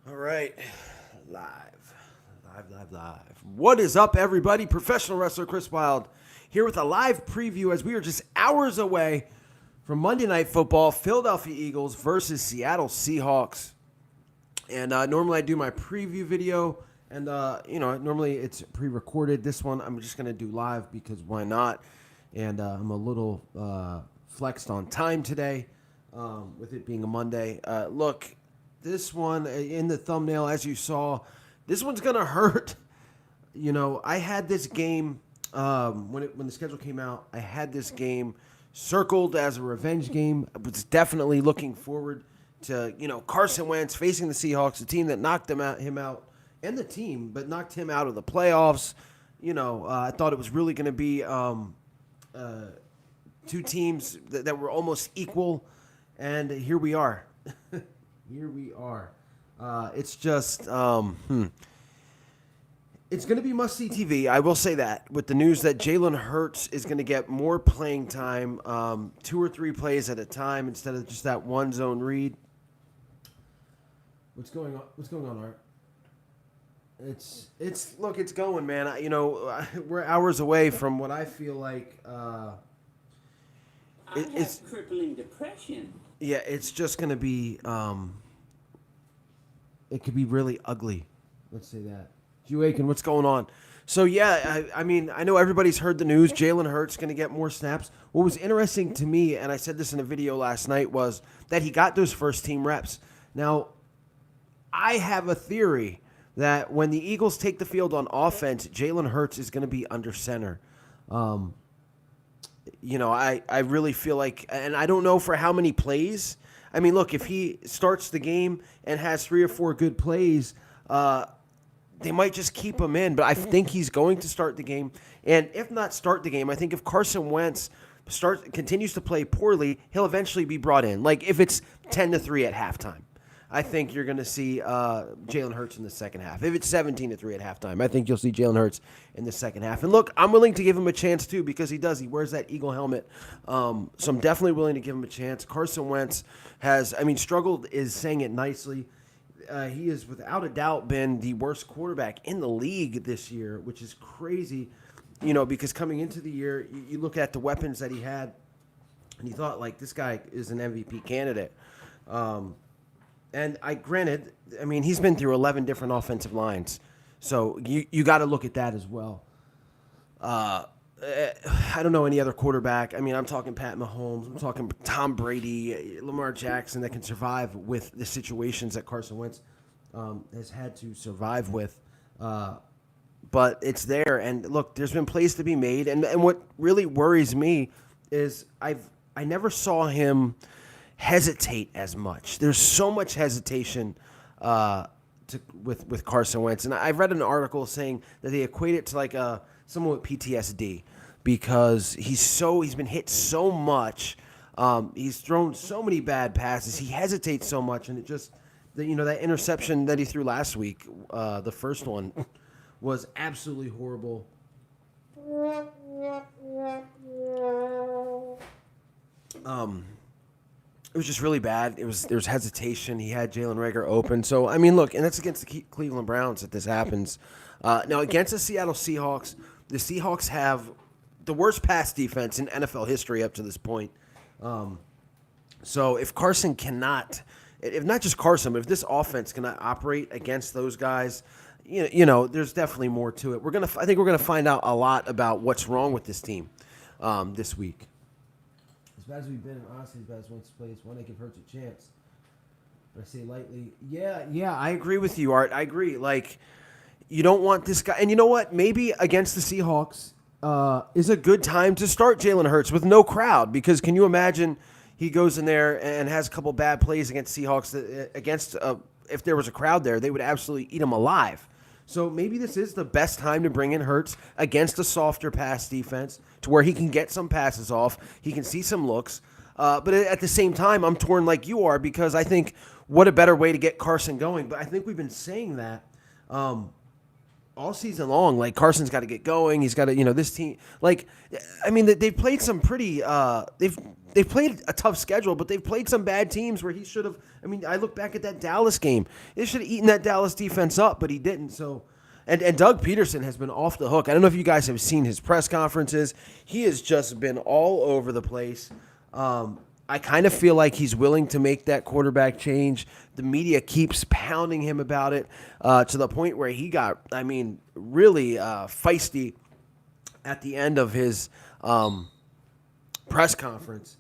All right, live. What is up, everybody? Professional wrestler Chris Wilde here with a live preview as we are just hours away from Monday Night Football, Philadelphia Eagles versus Seattle Seahawks. And normally I do my preview video, and normally it's pre-recorded. This one I'm just gonna do live because why not? And I'm a little flexed on time today, with it being a Monday. Look. This one in the thumbnail, as you saw, this one's gonna hurt. You know, I had this game when the schedule came out. I had this game circled as a revenge game. I was definitely looking forward to Carson Wentz facing the Seahawks, the team that knocked him out, and the team, but knocked him out of the playoffs. I thought it was really going to be two teams that were almost equal, and here we are. Here we are. It's just, it's going to be must-see TV. I will say that with the news that Jalen Hurts is going to get more playing time, 2 or 3 plays at a time instead of just that one zone read. What's going on? What's going on, Art? It's going, man. We're hours away from what I feel like. I have crippling depression. Yeah, it's just going to be, it could be really ugly. Let's say that. Hugh Aiken, what's going on? So, yeah, I mean, I know everybody's heard the news. Jalen Hurts going to get more snaps. What was interesting to me, and I said this in a video last night, was that he got those first-team reps. Now, I have a theory that when the Eagles take the field on offense, Jalen Hurts is going to be under center. I really feel like, and I don't know for how many plays. I mean, look, if he starts the game and has 3 or 4 good plays, they might just keep him in. But I think he's going to start the game. And if not start the game, I think if Carson Wentz continues to play poorly, he'll eventually be brought in. Like if it's 10-3 at halftime, I think you're going to see Jalen Hurts in the second half. If it's 17-3 at halftime, I think you'll see Jalen Hurts in the second half. And look, I'm willing to give him a chance too because he does. He wears that Eagle helmet. So I'm definitely willing to give him a chance. Carson Wentz struggled is saying it nicely. He has without a doubt been the worst quarterback in the league this year, which is crazy, because coming into the year, you look at the weapons that he had, and you thought, like, this guy is an MVP candidate. And he's been through 11 different offensive lines. So you got to look at that as well. I don't know any other quarterback. I mean, I'm talking Pat Mahomes. I'm talking Tom Brady, Lamar Jackson that can survive with the situations that Carson Wentz has had to survive with. But it's there. And look, there's been plays to be made. And what really worries me is I never saw him hesitate as much. There's so much hesitation with Carson Wentz. And I've read an article saying that they equate it to like someone with PTSD because he's been hit so much. He's thrown so many bad passes. He hesitates so much, and it just that interception that he threw last week, the first one, was absolutely horrible. It was just really bad. There was hesitation. He had Jalen Reagor open. So, I mean, look, and that's against the Cleveland Browns that this happens. Now, against the Seattle Seahawks, the Seahawks have the worst pass defense in NFL history up to this point. So if Carson cannot, if not just Carson, but if this offense cannot operate against those guys, there's definitely more to it. I think we're gonna find out a lot about what's wrong with this team this week. As bad as we've been, honestly, as bad as Wentz plays, why not give Hurts a chance? But I say lightly, yeah, I agree with you, Art. I agree. Like, you don't want this guy, and you know what? Maybe against the Seahawks is a good time to start Jalen Hurts with no crowd, because can you imagine he goes in there and has a couple bad plays against Seahawks if there was a crowd there, they would absolutely eat him alive. So maybe this is the best time to bring in Hurts against a softer pass defense to where he can get some passes off. He can see some looks. But at the same time, I'm torn like you are because I think what a better way to get Carson going. But I think we've been saying that all all season long, like Carson's got to get going. He's got to, this team. Like, I mean, they've played some pretty. They've played a tough schedule, but they've played some bad teams where he should have. I mean, I look back at that Dallas game. They should have eaten that Dallas defense up, but he didn't. So, and Doug Peterson has been off the hook. I don't know if you guys have seen his press conferences. He has just been all over the place. I kind of feel like he's willing to make that quarterback change. The media keeps pounding him about it to the point where he got, really feisty at the end of his press conference.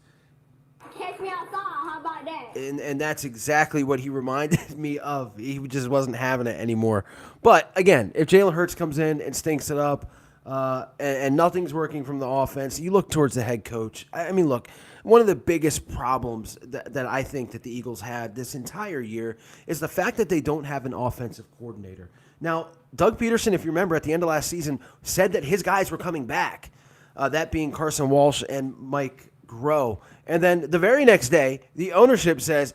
Catch me outside, how about that? And that's exactly what he reminded me of. He just wasn't having it anymore. But, again, if Jalen Hurts comes in and stinks it up and nothing's working from the offense, you look towards the head coach. Look, one of the biggest problems that I think that the Eagles had this entire year is the fact that they don't have an offensive coordinator. Now, Doug Peterson, if you remember, at the end of last season, said that his guys were coming back, that being Carson Walsh and Mike Groh. And then the very next day, the ownership says,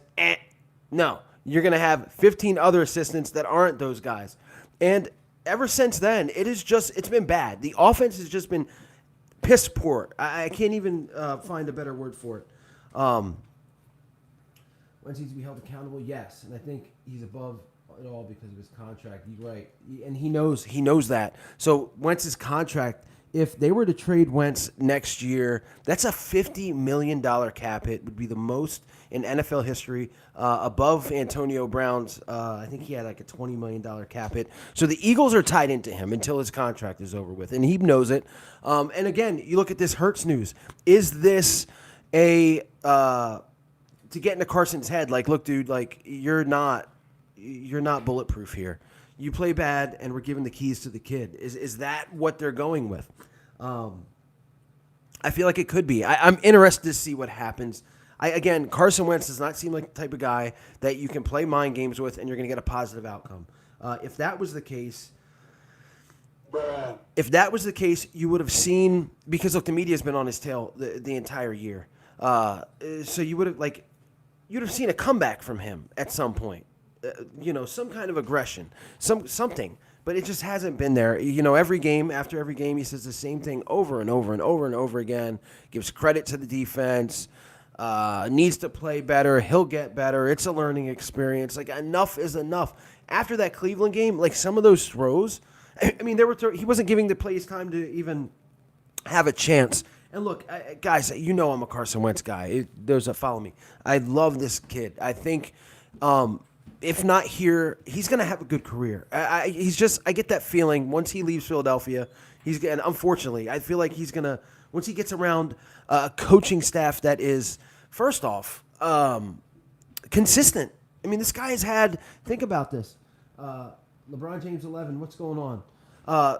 no, you're going to have 15 other assistants that aren't those guys. And ever since then, it's been bad. The offense has just been piss poor. I can't even find a better word for it. Wentz needs to be held accountable, yes. And I think he's above it all because of his contract. You're right. And he knows that. So Wentz's contract, if they were to trade Wentz next year, that's a $50 million cap hit. Would be the most in NFL history, above Antonio Brown's. I think he had like a $20 million cap hit. So the Eagles are tied into him until his contract is over with, and he knows it. And again, you look at this Hurts news. Is this to get into Carson's head? Like, look, dude, like you're not bulletproof here. You play bad, and we're giving the keys to the kid. Is that what they're going with? I feel like it could be. I'm interested to see what happens. Again, Carson Wentz does not seem like the type of guy that you can play mind games with and you're going to get a positive outcome. If that was the case, you would have seen, because look, the media's been on his tail the entire year. So you'd have seen a comeback from him at some point. Some kind of aggression, something. But it just hasn't been there. Every game after every game, he says the same thing over and over and over and over again. Gives credit to the defense. Needs to play better. He'll get better. It's a learning experience. Like, enough is enough. After that Cleveland game, like some of those throws, he wasn't giving the plays time to even have a chance. And look, guys, I'm a Carson Wentz guy. Those that follow me, I love this kid. I think, if not here, he's going to have a good career. I get that feeling once he leaves Philadelphia, and unfortunately, I feel like he's going to, once he gets around a coaching staff that is, first off, consistent. This guy has had, think about this, LeBron James 11, what's going on?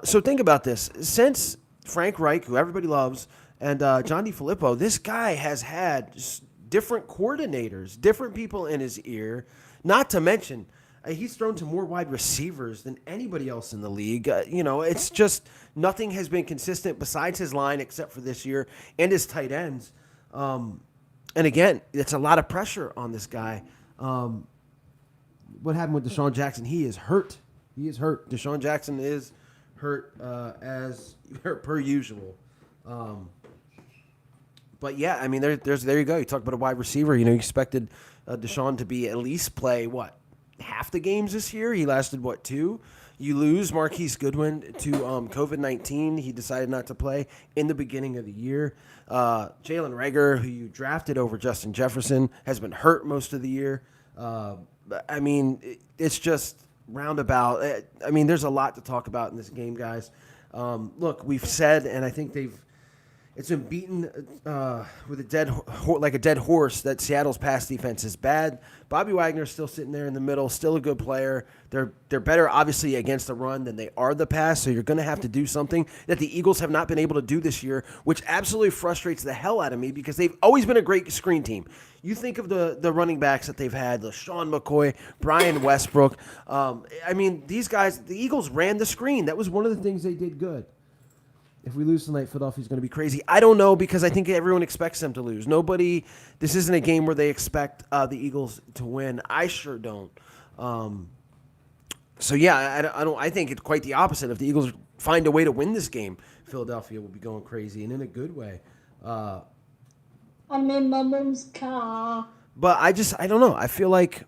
So think about this. Since Frank Reich, who everybody loves, and John DeFilippo, this guy has had different coordinators, different people in his ear. Not to mention, he's thrown to more wide receivers than anybody else in the league. It's just nothing has been consistent besides his line except for this year and his tight ends. And again, it's a lot of pressure on this guy. What happened with Deshaun Jackson? He is hurt. Deshaun Jackson is hurt as per usual. But yeah, there you go. You talk about a wide receiver. You expected Deshaun to be at least play half the games this year. He lasted 2? You lose Marquise Goodwin to COVID-19. He decided not to play in the beginning of the year. Jalen Reagor, who you drafted over Justin Jefferson, has been hurt most of the year. It's just roundabout. There's a lot to talk about in this game, guys. Look, we've said, and I think it's been beaten with a dead horse, that Seattle's pass defense is bad. Bobby Wagner's still sitting there in the middle, still a good player. They're better, obviously, against the run than they are the pass, so you're going to have to do something that the Eagles have not been able to do this year, which absolutely frustrates the hell out of me because they've always been a great screen team. You think of the running backs that they've had, LaShawn McCoy, Brian Westbrook. These guys, the Eagles ran the screen. That was one of the things they did good. If we lose tonight, Philadelphia's going to be crazy. I don't know, because I think everyone expects them to lose. This isn't a game where they expect the Eagles to win. I sure don't. So yeah, I don't. I think it's quite the opposite. If the Eagles find a way to win this game, Philadelphia will be going crazy and in a good way. I'm in my mom's car. But I don't know. I feel like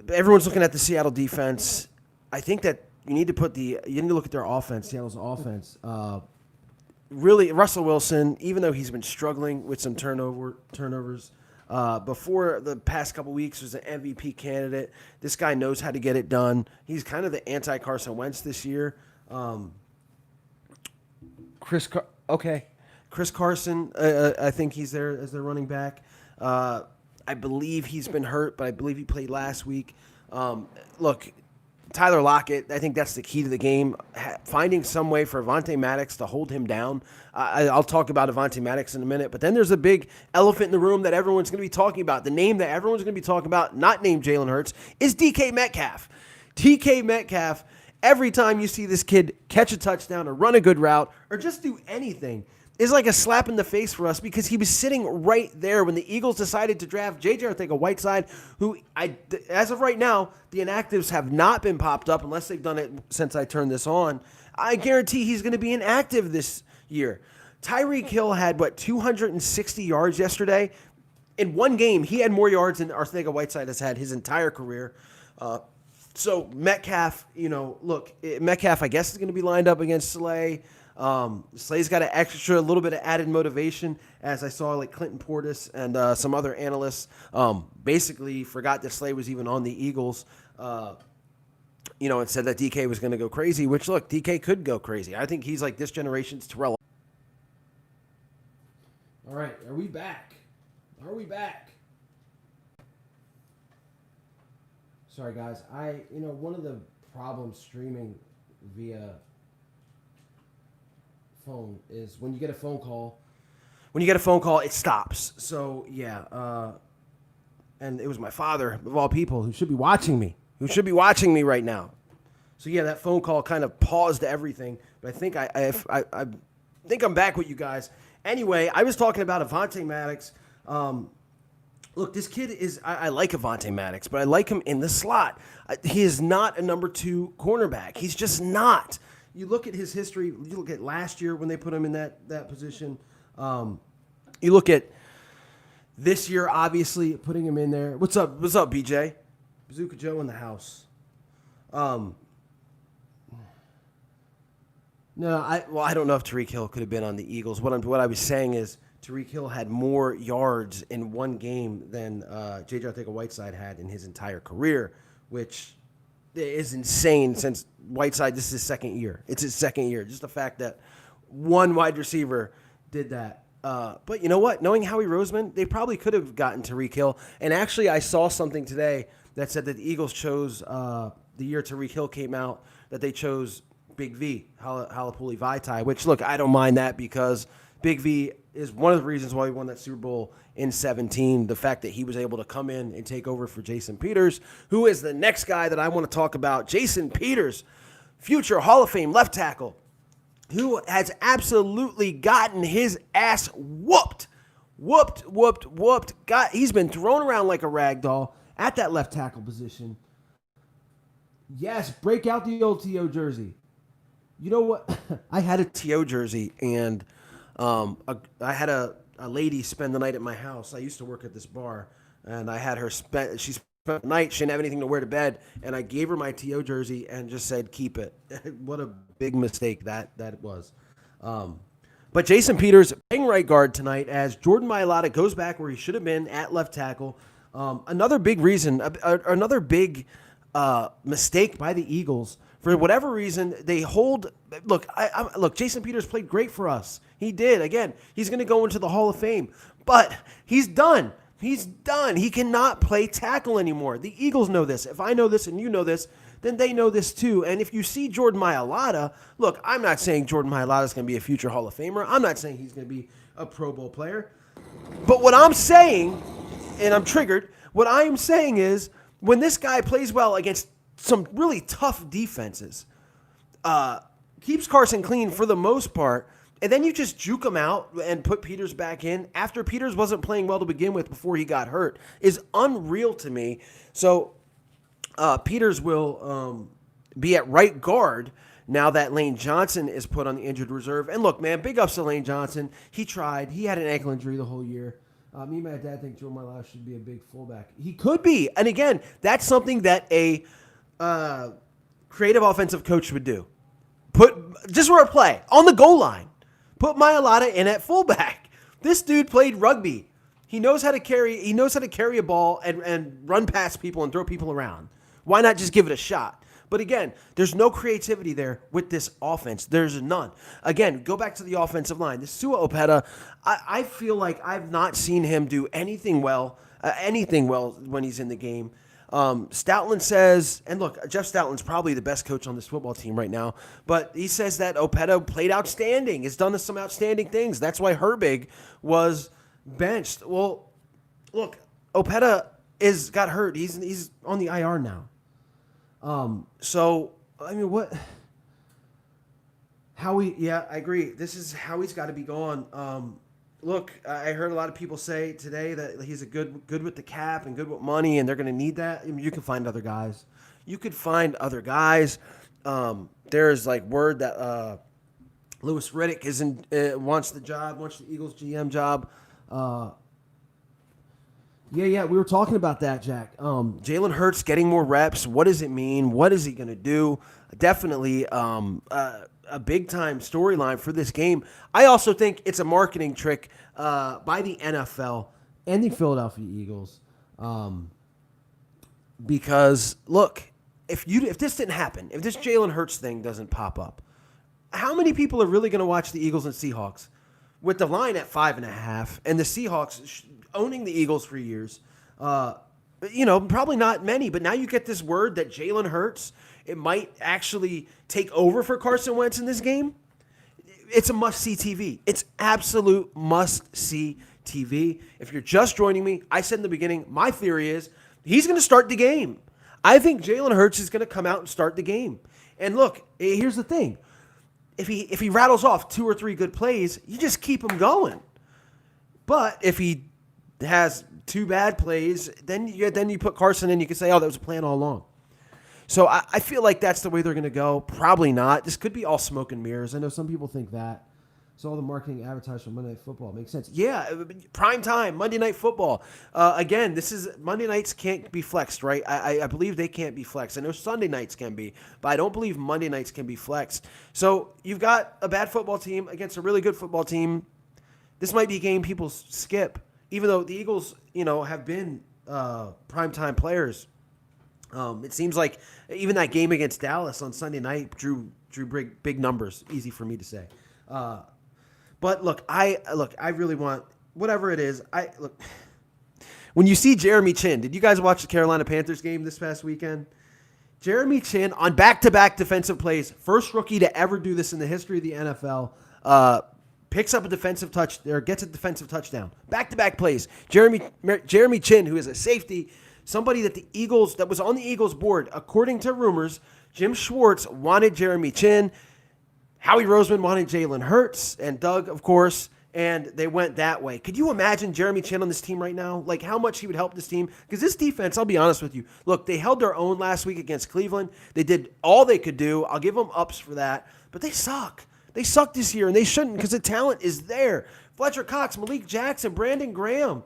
everyone's looking at the Seattle defense. I think that you need to look at their offense, Seattle's offense. Really, Russell Wilson, even though he's been struggling with some turnovers, before the past couple weeks was an MVP candidate. This guy knows how to get it done. He's kind of the anti-Carson Wentz this year. Chris Carson, I think he's there as their running back. I believe he's been hurt, but I believe he played last week. Look, Tyler Lockett, I think that's the key to the game. Finding some way for Avonte Maddox to hold him down. I'll talk about Avonte Maddox in a minute, but then there's a big elephant in the room that everyone's going to be talking about. The name that everyone's going to be talking about, not named Jalen Hurts, is DK Metcalf. DK Metcalf, every time you see this kid catch a touchdown or run a good route or just do anything, is like a slap in the face for us because he was sitting right there when the Eagles decided to draft J.J. Arcega-Whiteside, who, as of right now, the inactives have not been popped up unless they've done it since I turned this on. I guarantee he's going to be inactive this year. Tyreek Hill had, 260 yards yesterday? In one game, he had more yards than Arcega-Whiteside has had his entire career. So Metcalf, Metcalf, I guess, is going to be lined up against Slay. Slay's got a little bit of added motivation, as I saw like Clinton Portis and some other analysts basically forgot that Slay was even on the Eagles, and said that DK was going to go crazy, which, look, DK could go crazy. I think he's like this generation's Terrell. All right, are we back? Sorry, guys. One of the problems streaming via phone is when you get a phone call, it stops. So yeah, and it was my father of all people who should be watching me right now. So yeah, that phone call kind of paused everything. But I think I think I'm back with you guys. Anyway, I was talking about Avonte Maddox. Look, this kid is, I like Avonte Maddox, but I like him in the slot. He is not a number 2 cornerback. He's just not. You look at his history. You look at last year when they put him in that position. You look at this year, obviously, putting him in there. What's up, BJ? Bazooka Joe in the house. No, I don't know if Tyreek Hill could have been on the Eagles. What I was saying is Tyreek Hill had more yards in one game than J.J. Arcega-Whiteside had in his entire career, which is insane since Whiteside, this is his second year. It's his second year. Just the fact that one wide receiver did that. But you know what? Knowing Howie Roseman, they probably could have gotten Tyreek Hill. And actually, I saw something today that said that the Eagles chose, the year Tyreek Hill came out, that they chose Big V, Halapuli Vaitai, which, look, I don't mind that because Big V is one of the reasons why we won that Super Bowl in 2017. The fact that he was able to come in and take over for Jason Peters, who is the next guy that I want to talk about. Jason Peters, future Hall of Fame left tackle, who has absolutely gotten his ass whooped. He's been thrown around like a rag doll at that left tackle position. Yes, break out the old T.O. jersey. You know what? I had a T.O. jersey, and I had a lady spend the night at my house. I used to work at this bar, and I had her she spent the night. She didn't have anything to wear to bed, and I gave her my T.O. jersey and just said, keep it. What a big mistake that was. But Jason Peters playing right guard tonight as Jordan Mailata goes back where he should have been at left tackle. Another big reason, another big mistake by the Eagles. For whatever reason, they hold. Look, look. Jason Peters played great for us. He did. Again, he's going to go into the Hall of Fame. But he's done. He's done. He cannot play tackle anymore. The Eagles know this. If I know this and you know this, then they know this too. And if you see Jordan Mailata, look, I'm not saying Jordan Mailata is going to be a future Hall of Famer. I'm not saying he's going to be a Pro Bowl player. But what I'm saying, and I'm triggered, what I am saying is when this guy plays well against some really tough defenses, keeps Carson clean for the most part, and then you just juke him out and put Peters back in after Peters wasn't playing well to begin with before he got hurt is unreal to me. So Peters will be at right guard now that Lane Johnson is put on the injured reserve. And look, man, big ups to Lane Johnson. He tried. He had an ankle injury the whole year. Me and my dad think Joe Marlowe should be a big fullback. He could be. And again, that's something that a creative offensive coach would do. Just for a play, on the goal line, put Mailata in at fullback. This dude played rugby. He knows how to carry a ball and run past people and throw people around. Why not just give it a shot? But again, there's no creativity there with this offense. There's none. Again, go back to the offensive line. This Sua Opeta, I feel like I've not seen him do anything well when he's in the game. Stoutland says, and look, Jeff Stoutland's probably the best coach on this football team right now, but he says that Opeta played outstanding, has done some outstanding things. That's why Herbig was benched. Well, look, Opeta got hurt. He's on the IR now. So, I mean, I agree. This is how he's got to be gone. Look, I heard a lot of people say today that he's good with the cap and good with money, and they're going to need that. I mean, you can find other guys. There's like word that Louis Riddick wants the Eagles GM job. Yeah, we were talking about that, Jack. Jalen Hurts getting more reps. What does it mean? What is he going to do? Definitely a big-time storyline for this game. I also think it's a marketing trick by the NFL and the Philadelphia Eagles. Because, look, if this didn't happen, if this Jalen Hurts thing doesn't pop up, how many people are really going to watch the Eagles and Seahawks? With the line at 5.5 and the Seahawks owning the Eagles for years, probably not many. But now you get this word that Jalen Hurts, it might actually take over for Carson Wentz in this game. It's a must-see TV. It's absolute must-see TV. If you're just joining me, I said in the beginning, my theory is he's going to start the game. I think Jalen Hurts is going to come out and start the game. And look, here's the thing. If he rattles off 2 or 3 good plays, you just keep him going. But if he has 2 bad plays, then you put Carson in. You can say, oh, that was a plan all along. So I feel like that's the way they're going to go. Probably not. This could be all smoke and mirrors. I know some people think that. So all the marketing advertised for Monday Night Football makes sense. Yeah, prime time, Monday Night Football. Again, Monday nights can't be flexed, right? I believe they can't be flexed. I know Sunday nights can be, but I don't believe Monday nights can be flexed. So you've got a bad football team against a really good football team. This might be a game people skip, even though the Eagles, have been primetime players. It seems like even that game against Dallas on Sunday night drew big numbers. Easy for me to say. But look, I really want whatever it is. When you see Jeremy Chin, did you guys watch the Carolina Panthers game this past weekend? Jeremy Chin on back-to-back defensive plays, first rookie to ever do this in the history of the NFL. Picks up a defensive gets a defensive touchdown. Back-to-back plays. Jeremy Chin, who is a safety, somebody that was on the Eagles board, according to rumors, Jim Schwartz wanted Jeremy Chin. Howie Roseman wanted Jalen Hurts and Doug, of course, and they went that way. Could you imagine Jeremy Chin on this team right now? Like how much he would help this team? Because this defense, I'll be honest with you, look, they held their own last week against Cleveland. They did all they could do. I'll give them ups for that, but they suck. They suck this year, and they shouldn't because the talent is there. Fletcher Cox, Malik Jackson, Brandon Graham,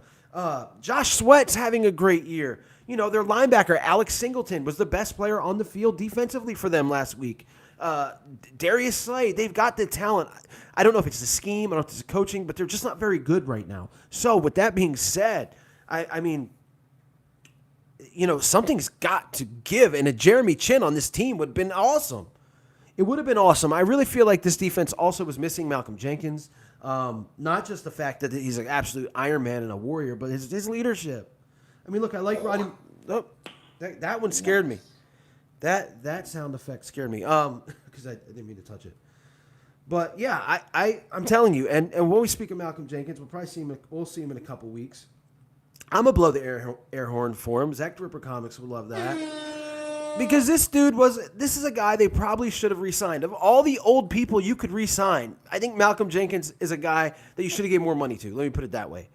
Josh Sweat's having a great year. Their linebacker, Alex Singleton, was the best player on the field defensively for them last week. Darius Slay, they've got the talent. I don't know if it's the scheme, I don't know if it's the coaching, but they're just not very good right now. So with that being said, I mean, something's got to give, and a Jeremy Chin on this team would have been awesome. It would have been awesome. I really feel like this defense also was missing Malcolm Jenkins. Not just the fact that he's an absolute Iron Man and a warrior, but his leadership. I mean, look, I like Rodney. Oh, that one scared me. That sound effect scared me because I didn't mean to touch it. But yeah, I'm telling you, and when we speak of Malcolm Jenkins, we'll see him in a couple weeks. I'm gonna blow the air horn for him. Zach Dripper Comics would love that. Because this is a guy they probably should have re-signed. Of all the old people you could re-sign, I think Malcolm Jenkins is a guy that you should have gave more money to. Let me put it that way.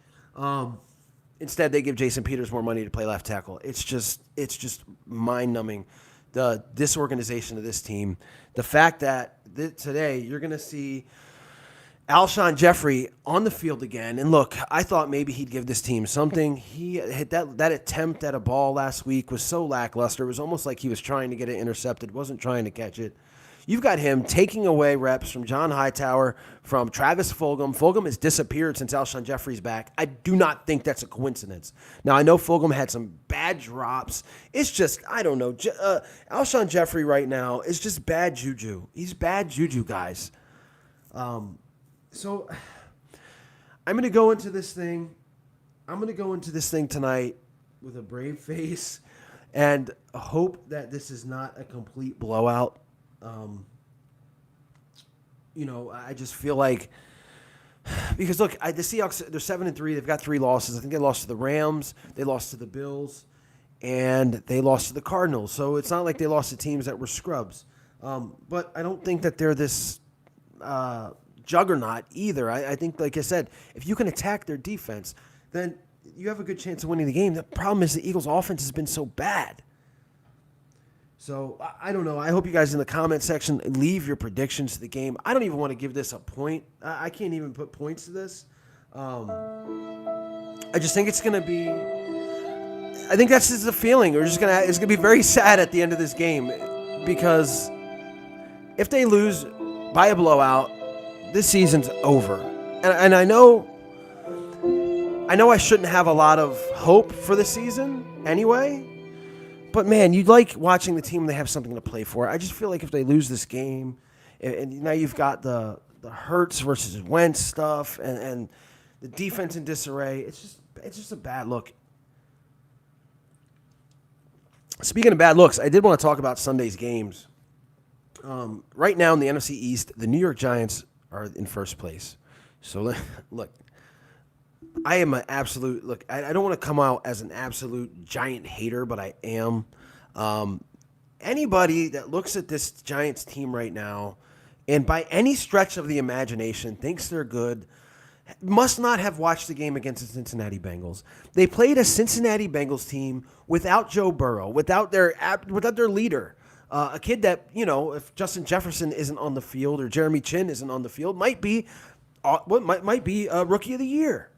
Instead, they give Jason Peters more money to play left tackle. It's just mind-numbing, the disorganization of this team. The fact that today you're going to see Alshon Jeffrey on the field again. And look, I thought maybe he'd give this team something. He hit that attempt at a ball last week was so lackluster. It was almost like he was trying to get it intercepted, wasn't trying to catch it. You've got him taking away reps from John Hightower, from Travis Fulgham. Fulgham has disappeared since Alshon Jeffrey's back. I do not think that's a coincidence. Now, I know Fulgham had some bad drops. It's just, I don't know. Alshon Jeffrey right now is just bad juju. He's bad juju, guys. So I'm going to go into this thing. Tonight with a brave face and hope that this is not a complete blowout. I just feel like because look, the Seahawks, they're 7-3. They've got 3 losses. I think they lost to the Rams, they lost to the Bills, and they lost to the Cardinals. So it's not like they lost to teams that were scrubs. But I don't think that they're this juggernaut either. I think, like I said, if you can attack their defense, then you have a good chance of winning the game. The problem is the Eagles' offense has been so bad. So, I don't know. I hope you guys in the comment section leave your predictions to the game. I don't even want to give this a point. I can't even put points to this. I just think it's going to be – I think that's just the feeling. It's going to be very sad at the end of this game because if they lose by a blowout, this season's over. And I know I shouldn't have a lot of hope for the season anyway. But, man, you'd like watching the team when they have something to play for. I just feel like if they lose this game, and now you've got the Hurts versus Wentz stuff and the defense in disarray, it's just a bad look. Speaking of bad looks, I did want to talk about Sunday's games. Right now in the NFC East, the New York Giants are in first place. So, look. I am an absolute – look, I don't want to come out as an absolute Giant hater, but I am. Anybody that looks at this Giants team right now and by any stretch of the imagination thinks they're good must not have watched the game against the Cincinnati Bengals. They played a Cincinnati Bengals team without Joe Burrow, without their leader. A kid that, if Justin Jefferson isn't on the field or Jeremy Chin isn't on the field, might be Rookie of the Year.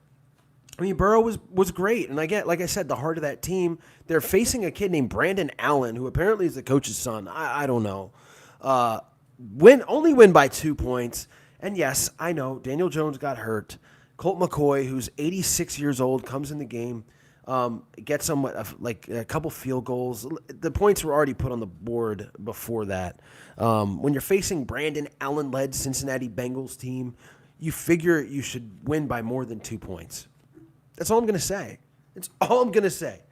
I mean, Burrow was great, and like I said, the heart of that team. They're facing a kid named Brandon Allen, who apparently is the coach's son. I don't know. Only win by 2 points, and yes, I know Daniel Jones got hurt. Colt McCoy, who's 86 years old, comes in the game, gets like a couple field goals. The points were already put on the board before that. When you're facing Brandon Allen-led Cincinnati Bengals team, you figure you should win by more than 2 points. That's all I'm going to say. That's all I'm going to say.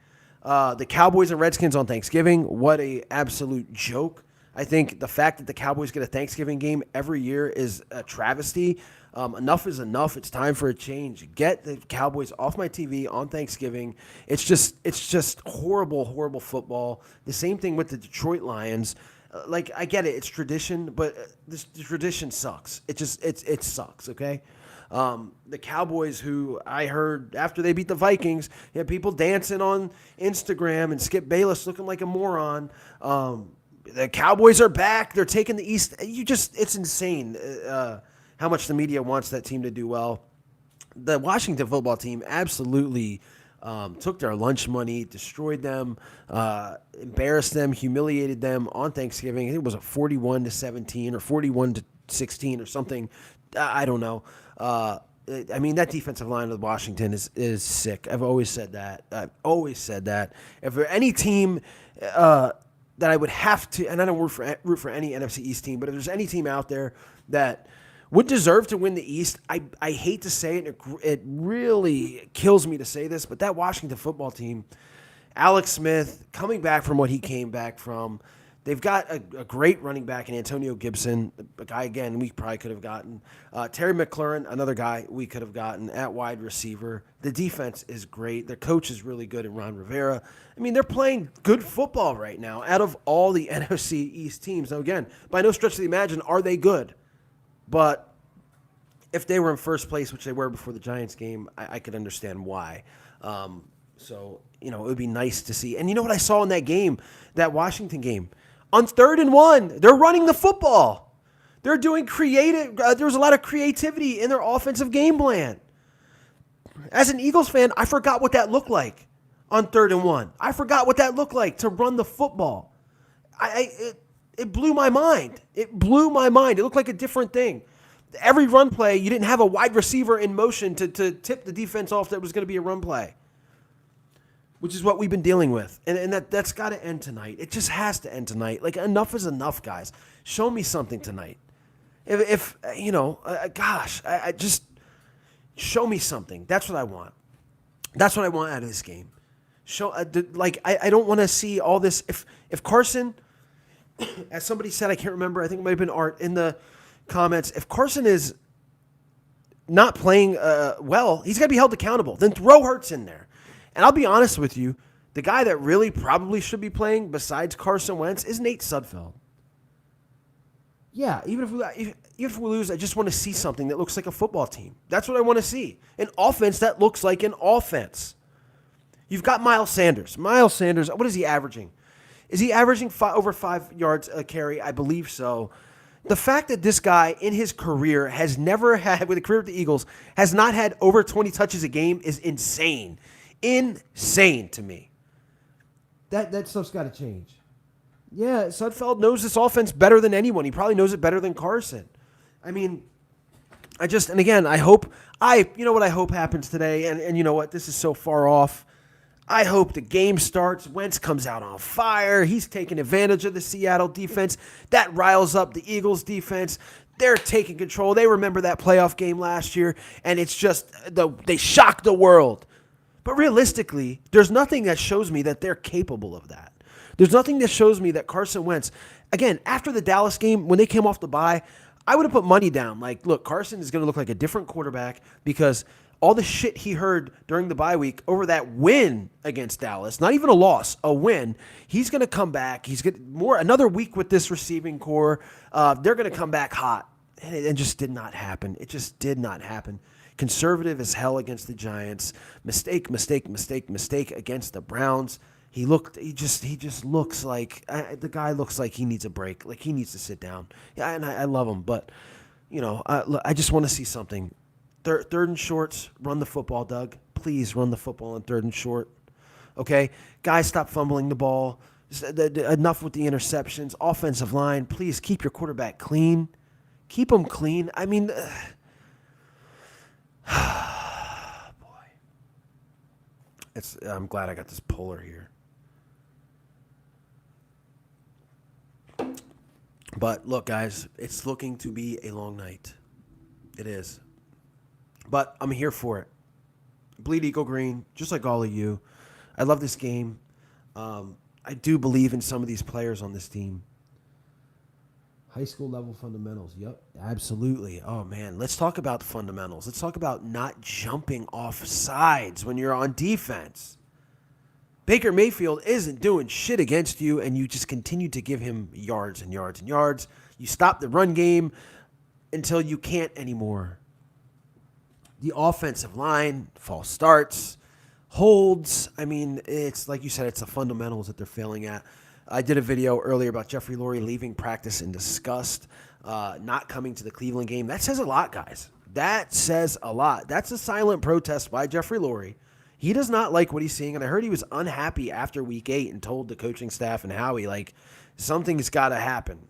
The Cowboys and Redskins on Thanksgiving, what a absolute joke. I think the fact that the Cowboys get a Thanksgiving game every year is a travesty. Enough is enough. It's time for a change. Get the Cowboys off my TV on Thanksgiving. It's just horrible, horrible football. The same thing with the Detroit Lions. I get it. It's tradition, but the tradition sucks. It sucks, okay? The Cowboys, who I heard after they beat the Vikings, you had people dancing on Instagram and Skip Bayless looking like a moron. The Cowboys are back. They're taking the East. It's insane how much the media wants that team to do well. The Washington football team absolutely took their lunch money, destroyed them, embarrassed them, humiliated them on Thanksgiving. I think it was a 41-17 or 41-16 or something. I don't know. I mean, that defensive line of Washington is sick. I've always said that. If there any team that I would have to, and I don't root for any NFC East team, but if there's any team out there that would deserve to win the East, I hate to say it, it really kills me to say this, but that Washington football team, Alex Smith, coming back from what he came back from, They've got a great running back in Antonio Gibson, a guy, again, we probably could have gotten. Terry McLaurin, another guy we could have gotten at wide receiver. The defense is great. Their coach is really good in Ron Rivera. I mean, they're playing good football right now out of all the NFC East teams. Now, again, by no stretch of the imagination are they good. But if they were in first place, which they were before the Giants game, I could understand why. So, it would be nice to see. And you know what I saw in that game, that Washington game? On 3rd and 1, they're running the football. They're doing creative. There was a lot of creativity in their offensive game plan. As an Eagles fan, I forgot what that looked like on 3rd and 1. I forgot what that looked like to run the football. It blew my mind. It blew my mind. It looked like a different thing. Every run play, you didn't have a wide receiver in motion to tip the defense off that was going to be a run play, which is what we've been dealing with. And that's got to end tonight. It just has to end tonight. Like, enough is enough, guys. Show me something tonight. If I just show me something. That's what I want. That's what I want out of this game. I don't want to see all this. If Carson, as somebody said, I can't remember, I think it might have been Art in the comments, if Carson is not playing well, he's got to be held accountable. Then throw Hurts in there. And I'll be honest with you, the guy that really probably should be playing besides Carson Wentz is Nate Sudfeld. Yeah, even if we lose, I just want to see something that looks like a football team. That's what I want to see. An offense that looks like an offense. You've got Miles Sanders. Miles Sanders, what is he averaging? Is he averaging over 5 yards a carry? I believe so. The fact that this guy in his career has never had, with a career with the Eagles, has not had over 20 touches a game is insane. Insane to me. That stuff's got to change. Yeah, Sudfeld knows this offense better than anyone. He probably knows it better than Carson. I mean, I hope happens today, and you know what, this is so far off. I hope the game starts. Wentz comes out on fire. He's taking advantage of the Seattle defense. That riles up the Eagles defense. They're taking control. They remember that playoff game last year, and it's just they shocked the world. But realistically, there's nothing that shows me that they're capable of that. There's nothing that shows me that Carson Wentz, again, after the Dallas game, when they came off the bye, I would have put money down. Like, look, Carson is going to look like a different quarterback because all the shit he heard during the bye week over that win against Dallas, not even a loss, a win, he's going to come back. He's got another week with this receiving core. They're going to come back hot. And it just did not happen. It just did not happen. Conservative as hell against the Giants. Mistake against the Browns. He just looks like the guy looks like he needs a break. Like he needs to sit down. Yeah, and I love him, but I just want to see something. Third and shorts, run the football, Doug. Please run the football on 3rd and short. Okay, guys, stop fumbling the ball. Enough with the interceptions. Offensive line, please keep your quarterback clean. Keep him clean. I mean, boy. I'm glad I got this puller here. But look, guys, it's looking to be a long night. It is. But I'm here for it. Bleed Eagle Green, just like all of you. I love this game. I do believe in some of these players on this team. High school level fundamentals. Yep, absolutely. Oh, man. Let's talk about the fundamentals. Let's talk about not jumping off sides when you're on defense. Baker Mayfield isn't doing shit against you, and you just continue to give him yards and yards and yards. You stop the run game until you can't anymore. The offensive line, false starts, holds. I mean, it's like you said, it's the fundamentals that they're failing at. I did a video earlier about Jeffrey Lurie leaving practice in disgust, not coming to the Cleveland game. That says a lot, guys. That says a lot. That's a silent protest by Jeffrey Lurie. He does not like what he's seeing, and I heard he was unhappy after Week 8 and told the coaching staff and Howie, like, something's got to happen.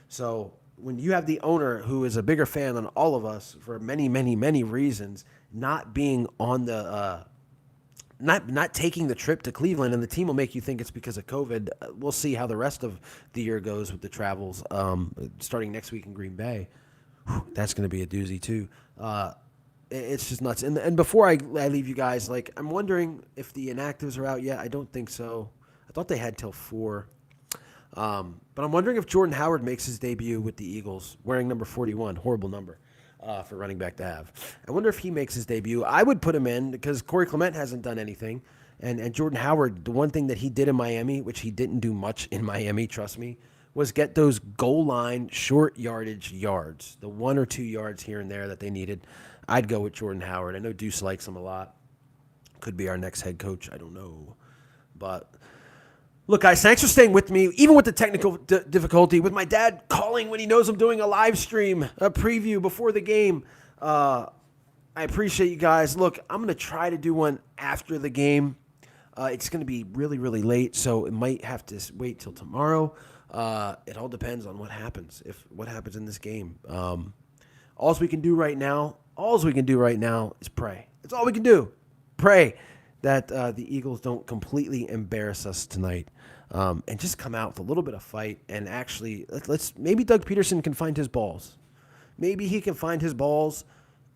So when you have the owner who is a bigger fan than all of us for many, many, many reasons, not being on the not taking the trip to Cleveland, and the team will make you think it's because of COVID. We'll see how the rest of the year goes with the travels starting next week in Green Bay. Whew, that's going to be a doozy too. It's just nuts. And before I leave you guys, like, I'm wondering if the inactives are out yet. I don't think so. I thought they had till 4. But I'm wondering if Jordan Howard makes his debut with the Eagles wearing number 41, horrible number for running back to have. I wonder if he makes his debut. I would put him in because Corey Clement hasn't done anything. And Jordan Howard, the one thing that he did in Miami, which he didn't do much in Miami, trust me, was get those goal line short yardage yards, the 1 or 2 yards here and there that they needed. I'd go with Jordan Howard. I know Deuce likes him a lot. Could be our next head coach. I don't know. But look, guys, thanks for staying with me, even with the technical difficulty, with my dad calling when he knows I'm doing a live stream, a preview before the game. I appreciate you guys. Look, I'm going to try to do one after the game. It's going to be really, really late, so it might have to wait till tomorrow. It all depends on what happens in this game. All we can do right now is pray. That's all we can do. Pray that the Eagles don't completely embarrass us tonight, and just come out with a little bit of fight. And actually, maybe Doug Peterson can find his balls. Maybe he can find his balls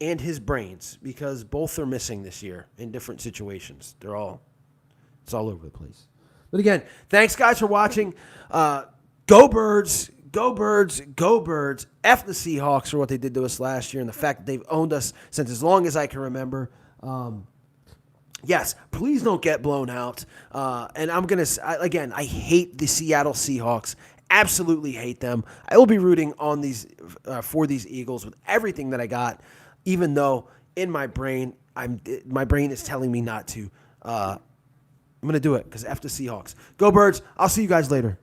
and his brains, because both are missing this year in different situations. It's all over the place. But again, thanks guys for watching. Go Birds. Go Birds, go Birds. F the Seahawks for what they did to us last year and the fact that they've owned us since as long as I can remember. Yes, please don't get blown out. And I'm going to, again, I hate the Seattle Seahawks. Absolutely hate them. I will be rooting on for these Eagles with everything that I got, even though in my brain, my brain is telling me not to. I'm going to do it because F the Seahawks. Go Birds. I'll see you guys later.